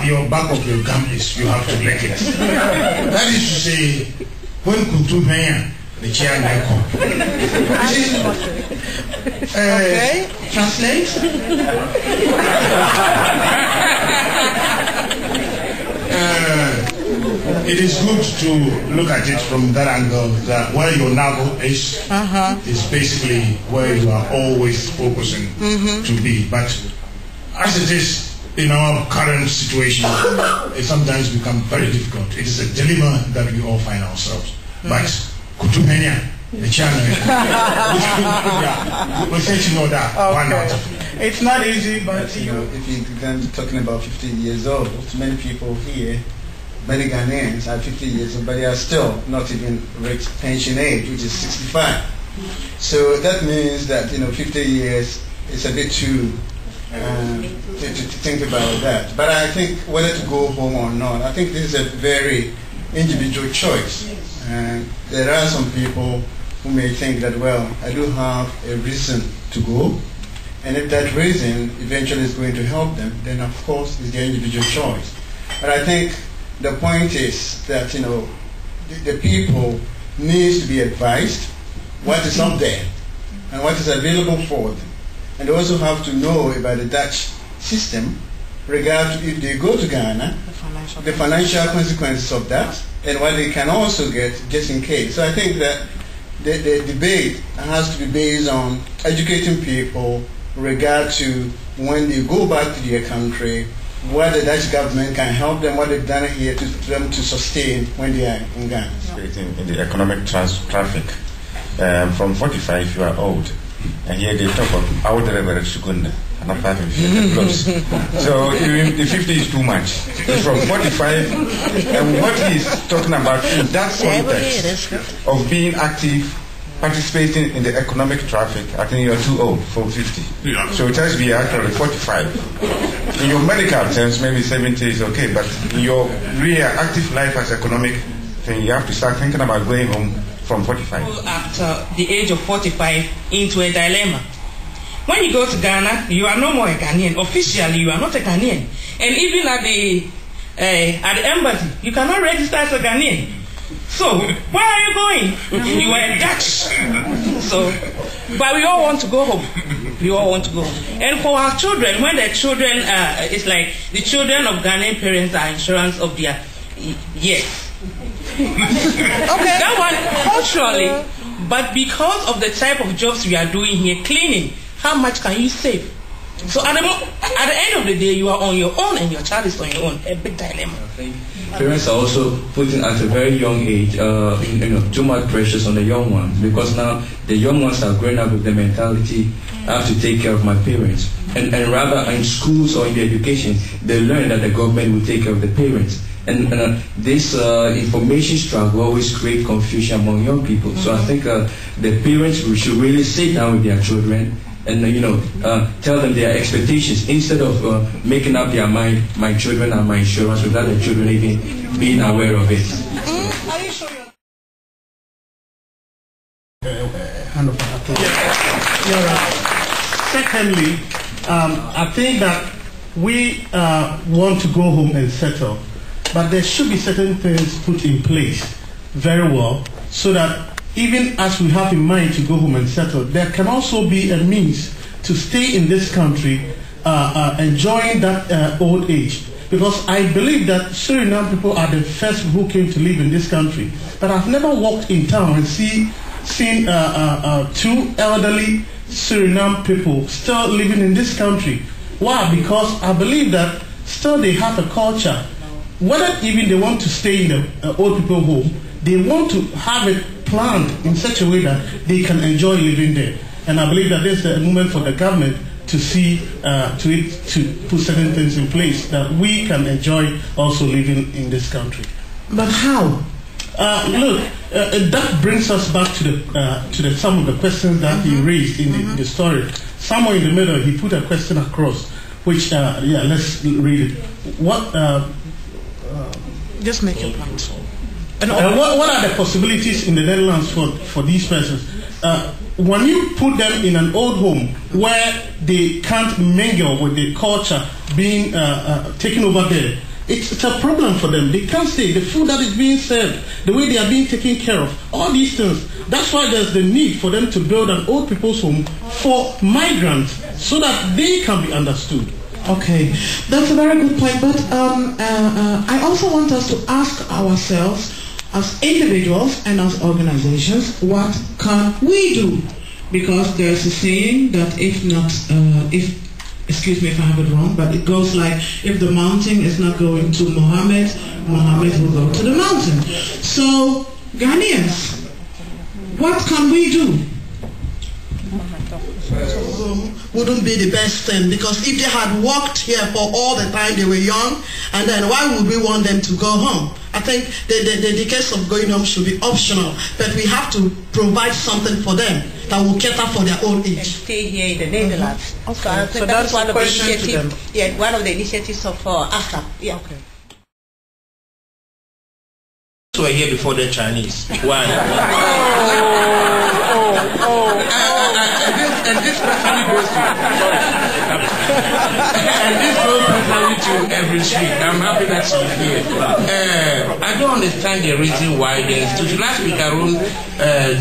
your back of your gum is, you have to lick it. That is to say, when Kuntu Jackson, the chair may come. Okay. Translate. It is good to look at it from that angle, that where your navel is basically where you are always focusing to be. But as it is in our current situation, it sometimes becomes very difficult. It is a dilemma that we all find ourselves. But Kutumenia, the channel, we say to know that. Why not? It's not easy, but you know, if you're talking about 50 years old, many people here, many Ghanaians are 50 years old, but they are still not even reached pension age, which is 65. So that means that 50 years is a bit too to think about that. But I think whether to go home or not, I think this is a very individual choice. And there are some people who may think that, well, I do have a reason to go, and if that reason eventually is going to help them, then of course it's their individual choice. But I think the point is that the people need to be advised what is up there and what is available for them, and they also have to know about the Dutch system, regard to if they go to Ghana, the financial consequences of that, and what they can also get just in case. So I think that the debate has to be based on educating people regard to when they go back to their country, what the Dutch government can help them, what they've done here to them to sustain when they are in Ghana. In the economic traffic, from 45 you are old, and here they talk of our delivery Sugunda. Not 5 close. So the 50 is too much. It's from 45, and what he's talking about in that context of being active, participating in the economic traffic, I think you're too old for 50. Yeah. So it has to be actually 45. In your medical terms, maybe 70 is okay, but in your real active life as economic thing, you have to start thinking about going home from 45. At the age of 45, into a dilemma. When you go to Ghana, you are no more a Ghanaian. Officially, you are not a Ghanaian. And even at the embassy, you cannot register as a Ghanaian. So, where are you going? You are Dutch. So, but we all want to go home. We all want to go home. And for our children, when the children, it's like the children of Ghanaian parents are insurance of their, yes. Okay. That one, culturally, but because of the type of jobs we are doing here, cleaning, how much can you save? So at the end of the day, you are on your own and your child is on your own. A big dilemma. Parents are also putting at a very young age, too much pressures on the young ones, because now the young ones are growing up with the mentality, I have to take care of my parents. And rather in schools or in the education, they learn that the government will take care of the parents. And this information struggle always create confusion among young people. So I think the parents should really sit down with their children and tell them their expectations instead of making up their mind, my children are my insurance, without the children even being aware of it. Are you sure you're right. Secondly, I think that we want to go home and settle, but there should be certain things put in place very well so that even as we have in mind to go home and settle, there can also be a means to stay in this country enjoying that old age. Because I believe that Suriname people are the first who came to live in this country. But I've never walked in town and seen two elderly Suriname people still living in this country. Why? Because I believe that still they have a culture. Whether even they want to stay in the old people home, they want to have it planned in such a way that they can enjoy living there. And I believe that there's a moment for the government to see, to put certain things in place that we can enjoy also living in this country. But how? Look, that brings us back to some of the questions that he raised in the story. Somewhere in the middle, he put a question across, which, let's read it. just make your point. What are the possibilities in the Netherlands for these persons? when you put them in an old home where they can't mingle with the culture being taken over there, it's a problem for them. They can't stay. The food that is being served, the way they are being taken care of, all these things. That's why there's the need for them to build an old people's home for migrants so that they can be understood. Okay, that's a very good point. But I also want us to ask ourselves, as individuals and as organizations, what can we do? Because there's a saying that excuse me if I have it wrong, but it goes like, if the mountain is not going to Mohammed, Mohammed will go to the mountain. So, Ghanaians, what can we do? Wouldn't be the best thing, because if they had worked here for all the time they were young, and then why would we want them to go home? I think the case of going home should be optional, but we have to provide something for them that will cater for their old age. And stay here in the Netherlands. Okay. So that's one of the initiatives. Yeah, one of the initiatives of ASAP. Yeah. Okay. Were here before the Chinese. Why? And this personally goes to and this goes personally to every street. I'm happy that you're here. I don't understand the reason why the institution. Last week I wrote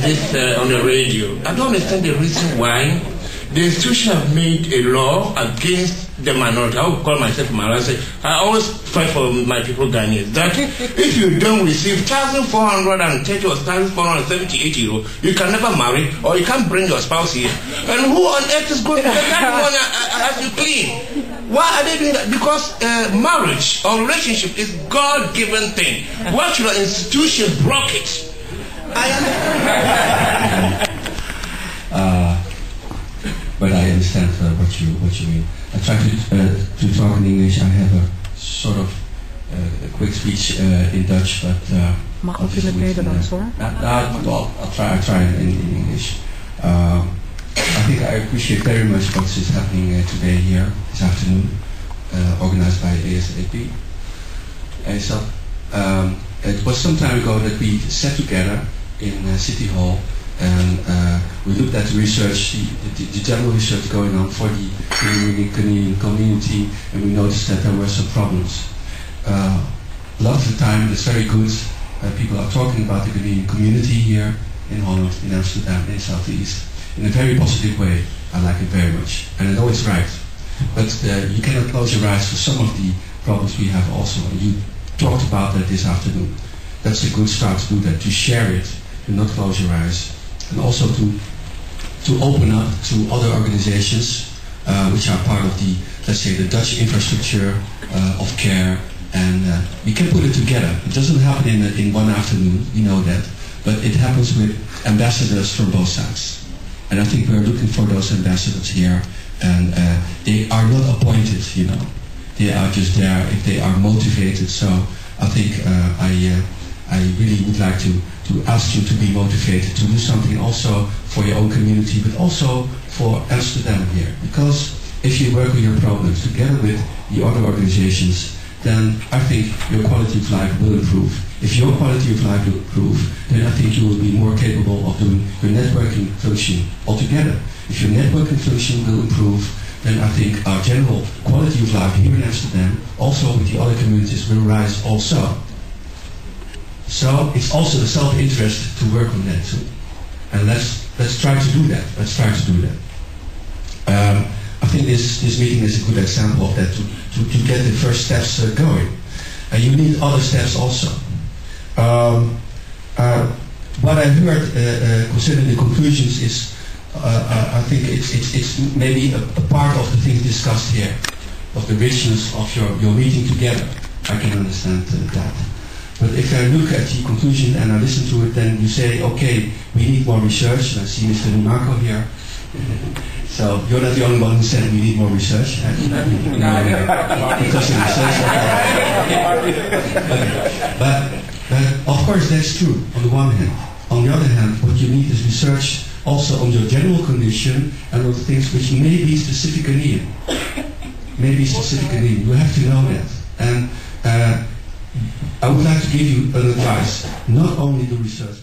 this on the radio. I don't understand the reason why the institution have made a law against the minority. I would call myself a minority. I always fight for my people Ghanaians. That if you don't receive 1,430 or 1,478 euro, you can never marry or you can't bring your spouse here. And who on earth is going to get that one as you clean? Why are they doing that? Because marriage or relationship is God-given thing. Why should an institution block it? But I understand what you mean. I try to talk in English. I have a sort of a quick speech in Dutch, but mag ook in het Nederlands hoor. Well, I'll try in English. I think I appreciate very much what is happening today here this afternoon, organized by ASAP. It was some time ago that we sat together in City Hall. And we looked at the research, the general research going on for the Ghanaian community, and we noticed that there were some problems. A lot of the time, it's very good. People are talking about the Ghanaian community here in Holland, in Amsterdam, in Southeast, in a very positive way. I like it very much, and I know it's right. But you cannot close your eyes for some of the problems we have also. And you talked about that this afternoon. That's a good start to do that, to share it, to not close your eyes. And also to open up to other organizations which are part of the, let's say, the Dutch infrastructure of care, and we can put it together. It doesn't happen in one afternoon, you know that, but it happens with ambassadors from both sides. And I think we're looking for those ambassadors here, and they are not appointed, you know. They are just there if they are motivated. So I think I really would like to ask you to be motivated to do something also for your own community, but also for Amsterdam here. Because if you work on your problems together with the other organizations, then I think your quality of life will improve. If your quality of life will improve, then I think you will be more capable of doing your networking function altogether. If your networking function will improve, then I think our general quality of life here in Amsterdam, also with the other communities, will rise also. So it's also a self-interest to work on that too. And let's try to do that. Let's try to do that. I think this meeting is a good example of that, to get the first steps going. And you need other steps also. What I heard concerning the conclusions is, I think it's maybe a part of the things discussed here, of the richness of your meeting together. I can understand that. But if I look at the conclusion and I listen to it, then you say, okay, we need more research. And I see Mr. Marco here. So you're not the only one who said we need more research. Because of research. But of course that's true on the one hand. On the other hand, what you need is research also on your general condition and on things which may be specific Ghanaian. You have to know that. And I would like to give you an advice, not only the research,